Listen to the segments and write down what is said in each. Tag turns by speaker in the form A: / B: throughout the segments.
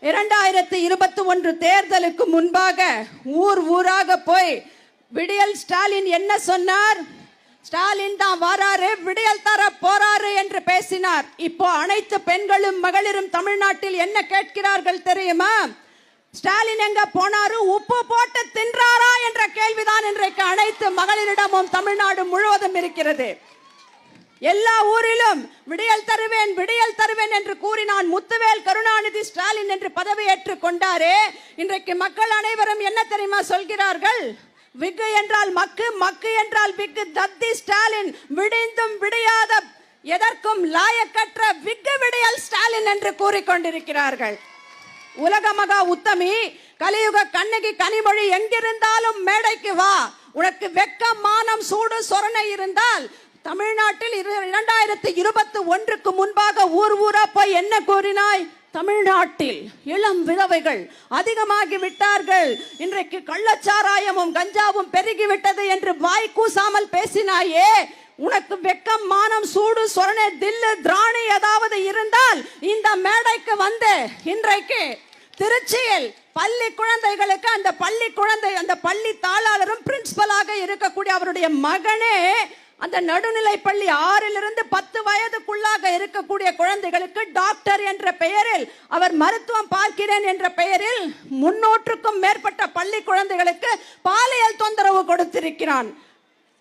A: 2021 தேர்தலுக்கு முன்பாக ஊர் ஊராக போய் விடியல் ஸ்டாலின் என்ன சொன்னார்? ஸ்டாலின் தான் வராரு, விடியல் தர போறாரு என்று பேசினார். இப்போ அனைத்து பெண்களும் மகளிரும் தமிழ்நாட்டில் என்ன கேட்கிறார்கள் தெரியுமா? ஸ்டாலின் எங்க போனாரு, உப்பு போட்டு தின்றாரா என்ற கேள்விதான் இன்றைக்கு அனைத்து மகளிரிடமும் தமிழ்நாடு முழுவதும் இருக்கிறது. எல்லா ஊரிலும் விடியல் தருவேன் விடியல் தருவேன் என்று கூறினான் முத்துவேல் கருணாநிதி ஸ்டாலின் என்று பதவியேற்றுக் கொண்டாரே. இன்றைக்கு மக்கள் அனைவரும் என்ன தெரியுமா சொல்கிறார்கள்? விக்கு என்றால் மக்கு, மக்கு என்றால் விக்கு. தத்தி ஸ்டாலின், விடிந்தும் விடியாத எதற்கும் லாயக்கற்ற விக்கு விடியல் ஸ்டாலின் என்று கூறிக்கொண்டிருக்கிறார்கள். உலக மகா உத்தமி, கலியுக கண்ணகி கனிமொழி, எங்கிருந்தாலும் மேடைக்கு வா. உனக்கு வெக்கம், மானம், சூடு, சொரணை இருந்தால் தமிழ்நாட்டில் 2021க்கு முன்பாக ஊர் ஊரா போய் என்ன கூறினாய்? தமிழ்நாட்டில் இளம் விதவைகள் அதிகமாகி விட்டார்கள், இன்றைக்கு கள்ளச்சாராயமும் கஞ்சாவும் பெருகிவிட்டது என்று வாய் கூசாமல் பேசினாயே. உனக்கு வெக்கம், மானம், சூடு, சொரணை, தில்லு, திராணி ஏதாவது இருந்தால் இந்த மேடைக்கு வந்து இன்றைக்கு திருச்சியில் பள்ளி குழந்தைகளுக்கு அந்த பள்ளி தாளாளரும் பிரின்சிபலாக இருக்கக்கூடிய அவருடைய மகனே அந்த நடுநிலை பள்ளி 6லிருந்து 10 வயதுக்குள்ளாக இருக்கக்கூடிய குழந்தைகளுக்கு டாக்டர் என்ற பெயரில், அவர் மருத்துவம் பார்க்கிறேன் என்ற பெயரில் 300க்கும் மேற்பட்ட பள்ளி குழந்தைகளுக்கு பாலியல் தொந்தரவு கொடுத்திருக்கிறான்.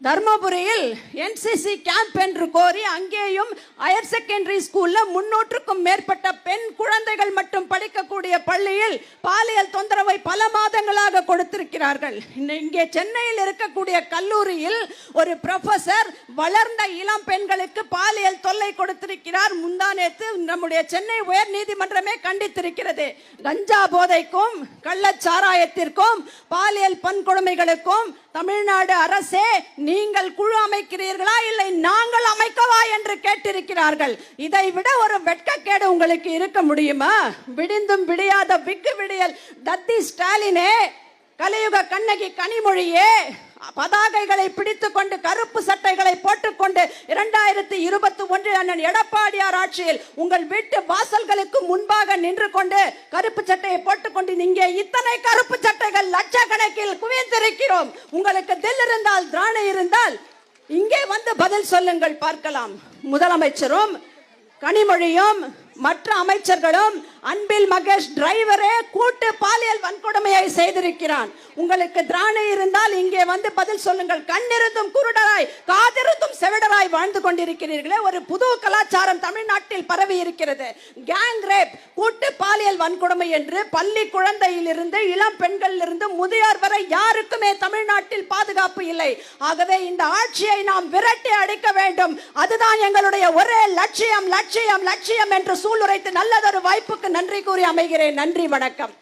A: தர்மபுரியில் NCC கேம்ப் என்று கோரி அங்கேயும் ஹையர் செகண்டரி ஸ்கூல்ல 300க்கும் மேற்பட்ட பெண் குழந்தைகள் மட்டும் படிக்கக்கூடிய பள்ளியில் பாலியல் தொந்தரவை பல மாதங்களாக கொடுத்திருக்கிறார்கள். இங்கே சென்னையில் இருக்கக்கூடிய கல்லூரியில் ஒரு ப்ரொஃபசர் வளர்ந்த இளம் பெண்களுக்கு பாலியல் தொல்லை கொடுத்திருக்கிறார். முந்தானேத்து நம்முடைய சென்னை உயர் நீதிமன்றமே கண்டித்திருக்கிறது. கஞ்சா போதைக்கும் கள்ளச்சாராயத்திற்கும் பாலியல் வன்கொடுமைகளுக்கும் தமிழ்நாடு அரசே நீங்கள் குழு அமைக்கிறீர்களா இல்லை நாங்கள் அமைக்கவா என்று கேட்டிருக்கிறார்கள். இதை விட ஒரு வெட்கக்கேடு உங்களுக்கு இருக்க முடியுமா? விடிந்தும் விடியாத விக்கு விடியல் தத்தி ஸ்டாலினே, கலியுக கண்ணகி கனிமொழியே, பதாகைகளை பிடித்துக் கொண்டு கருப்பு சட்டைகளை போட்டுக்கொண்டு 2021 அண்ணன் எடப்பாடியார் ஆட்சியில் உங்கள் வீட்டு வாசல்களுக்கு முன்பாக நின்று கொண்டு கருப்பு சட்டையை போட்டுக்கொண்டு இங்கே இத்தனை கருப்பு சட்டைகள் லட்சக்கணக்கில் குவிந்திருக்கிறோம். உங்களுக்கு தில் இருந்தால், திராணி இருந்தால் இங்கே வந்து பதில் சொல்லுங்கள் பார்க்கலாம். முதலமைச்சரும் கனிமொழியும் மற்ற அமைச்சர்களும் அன்பில் மகேஷ் டிரைவரே கூட்டு பாலியல் வன்கொடுமையை செய்திருக்கிறான். உங்களுக்கு திராணி இருந்தால் இங்கே வந்து பதில் சொல்லுங்கள். கண்ணிருந்தும் குருடராய், காதிருந்தும் செவிடராய் வாழ்ந்து கொண்டிருக்கிறீர்களே. ஒரு புது கலாச்சாரம் தமிழ்நாட்டில் பரவி இருக்கிறது. கேங் ரேப், கூட்டு பாலியல் வன்கொடுமை என்று பள்ளி குழந்தையிலிருந்து இளம் பெண்களிலிருந்து முதியோர் வரை யாருக்குமே தமிழ்நாட்டில் பாதுகாப்பு இல்லை. ஆகவே இந்த ஆட்சியை நாம் விரட்டி அடிக்க வேண்டும். அதுதான் எங்களுடைய ஒரே லட்சியம் லட்சியம் லட்சியம் என்று சூளுரைத்து நல்லதொரு வாய்ப்புக்கு நன்றி கூறி அமைகிறேன். நன்றி, வணக்கம்.